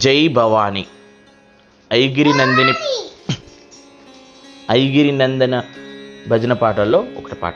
జై భవాని ఐగిరి నందన భజన పాటల్లో ఒకటి పాట.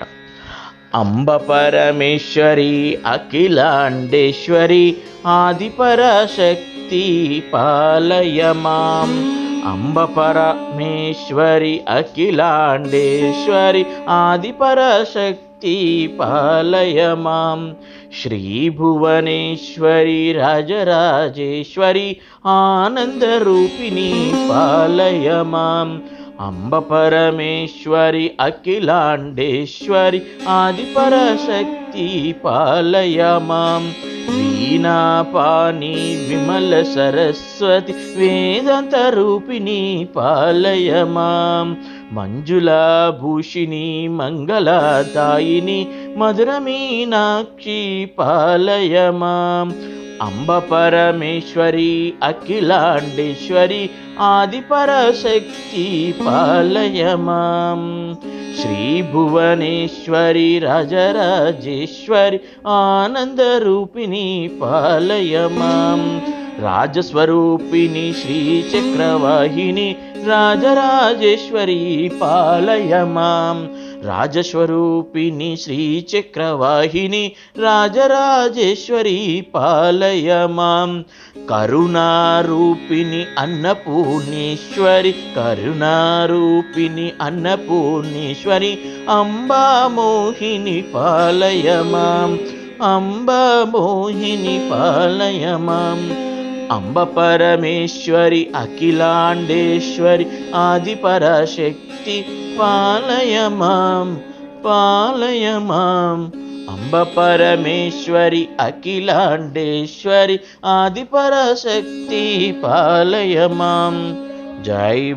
అంబ పరమేశ్వరి అఖిలాండేశ్వరి ఆదిపరాశక్తి పాలయ మాం. అంబ పరమేశ్వరి అఖిలాండేశ్వరి ఆదిపరాశక్తి పాలయ మాం. శ్రీ భువనేశ్వరి రాజరాజేశ్వరి ఆనందరూపిణి పాలయ మాం. అంబ పరమేశ్వరి అఖిలాండేశ్వరి ఆదిపరాశక్తి పాలయ మాం. వీణాపాణి విమల సరస్వతి వేదాంత రూపిణి పాలయ మాం. మంజులాభూషిణి మంగళదాయిని మధుర మీనాక్షి పాలయ మాం. అంబ పరమేశ్వరి అఖిలాండేశ్వరి ఆదిపరాశక్తి పాలయ మాం. శ్రీ భువనేశ్వరి రాజరాజేశ్వరి ఆనందరూపిణి పాలయ మాం. రాజస్వరూపిణి శ్రీ చక్రవాహిని రాజరాజేశ్వరి పాలయ మాం. రాజస్వరూపిణి శ్రీ చక్రవాహిని రాజరాజేశ్వరి పాలయ మాం. కరుణారూపిణి అన్నపూర్ణేశ్వరి కరుణారూపిణి అన్నపూర్ణేశ్వరి అంబామోహిని పాలయ మాం. అంబామోహిని పాలయ మాం. అంబ పరమేశ్వరి అఖిలాండేశ్వరి ఆదిపరాశక్తి పాలయ మాం. పాలయ మాం. అంబ పరమేశ్వరి అఖిలాండేశ్వరి ఆదిపరాశక్తి పాలయ మాం. జై